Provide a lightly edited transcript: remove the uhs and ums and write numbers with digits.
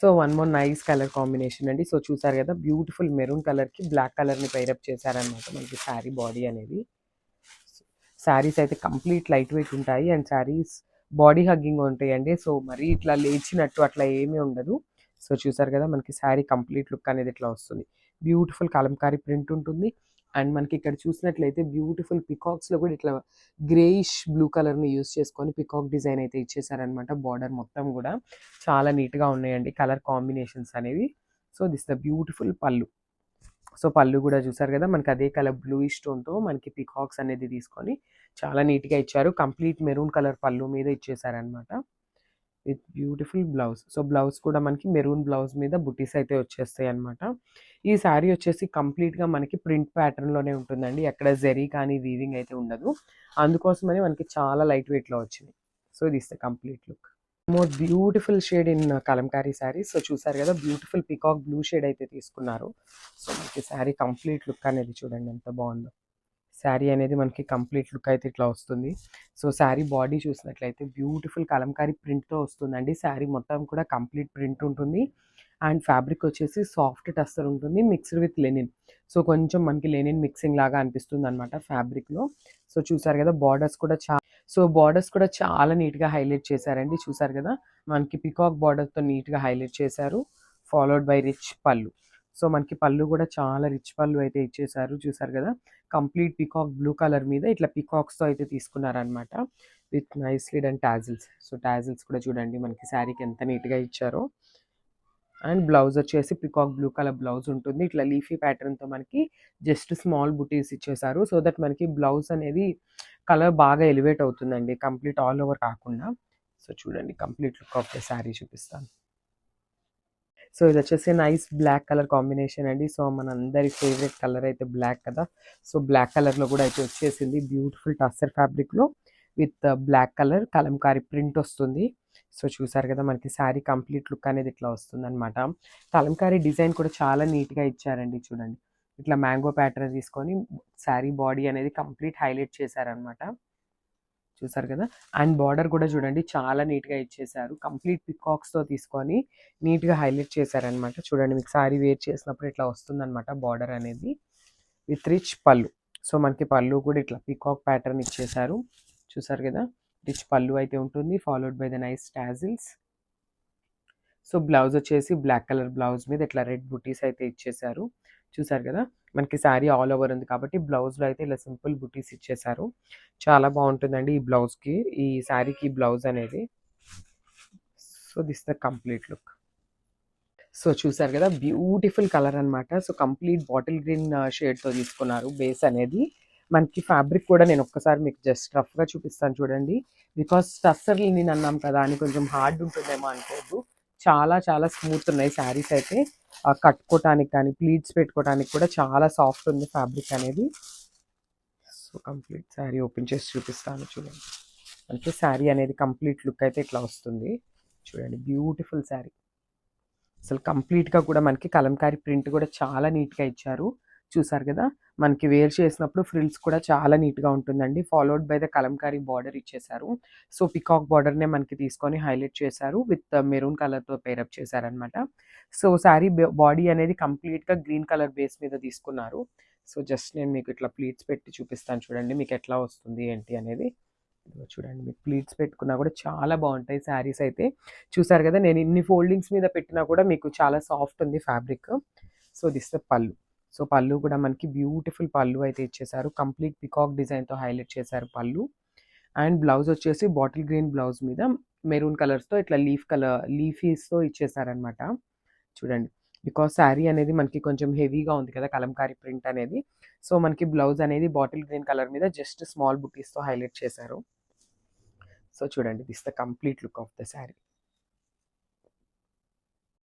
So one more nice colour combination అండి. So చూసారు కదా, బ్యూటిఫుల్ మెరూన్ కలర్కి బ్లాక్ కలర్ని పైరప్ చేశారనమాట మనకి శారీ బాడీ అనేది. శారీస్ అయితే కంప్లీట్ లైట్ వెయిట్ ఉంటాయి అండ్ శారీస్ బాడీ హగ్గింగ్ ఉంటాయండి. సో మరీ ఇట్లా లేచినట్టు అట్లా ఏమీ ఉండదు. సో చూసారు కదా, మనకి శారీ కంప్లీట్ లుక్ అనేది ఇట్లా వస్తుంది. బ్యూటిఫుల్ కలంకారీ ప్రింట్ ఉంటుంది. అండ్ మనకి ఇక్కడ చూసినట్లయితే బ్యూటిఫుల్ పికాక్స్లో కూడా ఇట్లా గ్రేయిష్ బ్లూ కలర్ని యూస్ చేసుకొని పికాక్ డిజైన్ అయితే ఇచ్చేసారనమాట. బార్డర్ మొత్తం కూడా చాలా నీట్గా ఉన్నాయండి కలర్ కాంబినేషన్స్ అనేవి. సో దిస్ ద బ్యూటిఫుల్ పళ్ళు. సో పళ్ళు కూడా చూసారు కదా, మనకి అదే కలర్ బ్లూయిష్ టోన్తో మనకి పికాక్స్ అనేది తీసుకొని చాలా నీట్గా ఇచ్చారు. కంప్లీట్ మెరూన్ కలర్ పళ్ళు మీద ఇచ్చేసారనమాట with beautiful blouse. So blouse కూడా మనకి మెరూన్ బ్లౌజ్ మీద బుటీస్ అయితే వచ్చేస్తాయి అనమాట. ఈ శారీ వచ్చేసి కంప్లీట్గా మనకి ప్రింట్ ప్యాటర్న్లోనే ఉంటుందండి. ఎక్కడ జెరీ కానీ వీవింగ్ అయితే ఉండదు. అందుకోసమని మనకి చాలా లైట్ వెయిట్లో వచ్చింది. So this the complete look. More beautiful shade in Kalamkari sari. So చూసారు కదా, బ్యూటిఫుల్ పికాక్ బ్లూ షేడ్ అయితే తీసుకున్నారు. సో మనకి శారీ కంప్లీట్ లుక్ అనేది చూడండి ఎంత బాగుందో. శారీ అనేది మనకి కంప్లీట్ లుక్ అయితే ఇట్లా వస్తుంది. సో శారీ బాడీ చూసినట్లయితే బ్యూటిఫుల్ కలంకారీ ప్రింట్తో వస్తుందండి. శారీ మొత్తం కూడా కంప్లీట్ ప్రింట్ ఉంటుంది. అండ్ ఫ్యాబ్రిక్ వచ్చేసి సాఫ్ట్ టస్సర్ ఉంటుంది మిక్స్డ్ విత్ లెనిన్. సో కొంచెం మనకి లెనిన్ మిక్సింగ్ లాగా అనిపిస్తుంది అనమాట ఫ్యాబ్రిక్లో. సో చూసారు కదా, బార్డర్స్ కూడా చాలా నీట్గా హైలైట్ చేశారండి. చూసారు కదా, మనకి పికాక్ బార్డర్తో నీట్గా హైలైట్ చేశారు. ఫాలోడ్ బై రిచ్ పళ్ళు. సో మనకి పళ్ళు కూడా చాలా రిచ్ పళ్ళు అయితే ఇచ్చేసారు. చూసారు కదా, కంప్లీట్ పికాక్ బ్లూ కలర్ మీద ఇట్లా పికాక్స్తో అయితే తీసుకున్నారనమాట with nicely and tassels. So tassels కూడా చూడండి మనకి శారీకి ఎంత నీట్గా ఇచ్చారో. అండ్ బ్లౌజ్ వచ్చేసి పికాక్ బ్లూ కలర్ బ్లౌజ్ ఉంటుంది. ఇట్లా లీఫీ ప్యాటర్న్తో మనకి జస్ట్ స్మాల్ బుటీస్ ఇచ్చేసారు. సో దట్ మనకి బ్లౌజ్ అనేది కలర్ బాగా ఎలివేట్ అవుతుందండి, కంప్లీట్ ఆల్ ఓవర్ కాకుండా. సో చూడండి complete look of the sari చూపిస్తాను. సో ఇది వచ్చేసి నైస్ బ్లాక్ కలర్ కాంబినేషన్ అండి. సో మన అందరి ఫేవరెట్ కలర్ అయితే బ్లాక్ కదా. సో బ్లాక్ కలర్లో కూడా అయితే వచ్చేసింది బ్యూటిఫుల్ టస్సర్ ఫ్యాబ్రిక్లో with black colour Kalamkari print వస్తుంది. సో చూసారు కదా, మనకి శారీ కంప్లీట్ లుక్ అనేది ఇట్లా వస్తుంది అనమాట. కలంకారీ డిజైన్ కూడా చాలా నీట్గా ఇచ్చారండి. చూడండి ఇట్లా మ్యాంగో ప్యాటర్న్ తీసుకొని శారీ బాడీ అనేది కంప్లీట్ హైలైట్ చేశారనమాట. చూసారు కదా, అండ్ బార్డర్ కూడా చూడండి చాలా నీట్గా ఇచ్చేసారు. కంప్లీట్ పికాక్స్తో తీసుకొని నీట్గా హైలైట్ చేశారనమాట. చూడండి మీకు శారీ వేర్ చేసినప్పుడు ఇట్లా వస్తుందన్నమాట బార్డర్ అనేది విత్ రిచ్ పళ్ళు. సో మనకి పళ్ళు కూడా ఇట్లా పికాక్ ప్యాటర్న్ ఇచ్చేసారు. చూసారు కదా, రిచ్ పళ్ళు అయితే ఉంటుంది followed by the nice tassels. So blouse వచ్చేసి బ్లాక్ కలర్ బ్లౌజ్ మీద ఇట్లా రెడ్ బుటీస్ అయితే ఇచ్చేసారు. చూసారు కదా, మనకి శారీ ఆల్ ఓవర్ ఉంది కాబట్టి బ్లౌజ్లో అయితే ఇలా సింపుల్ బుటీస్ ఇచ్చేసారు. చాలా బాగుంటుందండి ఈ బ్లౌజ్కి, ఈ శారీకి బ్లౌజ్ అనేది. So this the complete look. So చూసారు కదా, బ్యూటిఫుల్ కలర్ అనమాట. సో కంప్లీట్ బాటిల్ గ్రీన్ షేడ్తో తీసుకున్నారు బేస్ అనేది. మనకి ఫ్యాబ్రిక్ కూడా నేను ఒక్కసారి మీకు జస్ట్ రఫ్గా చూపిస్తాను చూడండి. బికాస్ టస్సర్ నేను అన్నాం కదా అని కొంచెం హార్డ్ ఉంటుందేమో అనుకోవద్దు. చాలా చాలా స్మూత్ ఉన్నాయి శారీస్ అయితే. కట్టుకోవటానికి కానీ ప్లీట్స్ పెట్టుకోవడానికి కూడా చాలా సాఫ్ట్ ఉంది ఫ్యాబ్రిక్ అనేది. సో కంప్లీట్ శారీ ఓపెన్ చేసి చూపిస్తాను చూడండి. అంటే శారీ అనేది కంప్లీట్ లుక్ అయితే ఇట్లా వస్తుంది. చూడండి బ్యూటిఫుల్ శారీ. అసలు కంప్లీట్గా కూడా మనకి కలంకారీ ప్రింట్ కూడా చాలా నీట్గా ఇచ్చారు. చూసారు కదా, మనకి వేర్ చేసినప్పుడు ఫ్రిల్స్ కూడా చాలా నీట్గా ఉంటుందండి. Followed by the Kalamkari border ఇచ్చేసారు. సో పికాక్ బార్డర్నే మనకి తీసుకొని హైలైట్ చేశారు విత్ మెరూన్ కలర్తో పేరప్ చేశారనమాట. సో శారీ బాడీ అనేది కంప్లీట్గా గ్రీన్ కలర్ బేస్ మీద తీసుకున్నారు. సో జస్ట్ నేను మీకు ఇట్లా ప్లీట్స్ పెట్టి చూపిస్తాను చూడండి మీకు ఎట్లా వస్తుంది ఏంటి అనేది. చూడండి మీకు ప్లీట్స్ పెట్టుకున్నా కూడా చాలా బాగుంటాయి శారీస్ అయితే. చూసారు కదా, నేను ఇన్ని ఫోల్డింగ్స్ మీద పెట్టినా కూడా మీకు చాలా సాఫ్ట్ ఉంది ఫ్యాబ్రిక్. సో దిస్ ద పళ్ళు. సో పళ్ళు కూడా మనకి బ్యూటిఫుల్ పళ్ళు అయితే ఇచ్చేసారు. కంప్లీట్ పికాక్ డిజైన్తో హైలైట్ చేశారు పళ్ళు. అండ్ బ్లౌజ్ వచ్చేసి బాటిల్ గ్రీన్ బ్లౌజ్ మీద మెరూన్ కలర్స్తో ఇట్లా లీఫీస్తో ఇచ్చేసారనమాట. చూడండి, బికాస్ శారీ అనేది మనకి కొంచెం హెవీగా ఉంది కదా కలంకారీ ప్రింట్ అనేది. సో మనకి బ్లౌజ్ అనేది బాటిల్ గ్రీన్ కలర్ మీద జస్ట్ స్మాల్ బుటీస్తో హైలైట్ చేశారు. సో చూడండి this the complete look of the sari.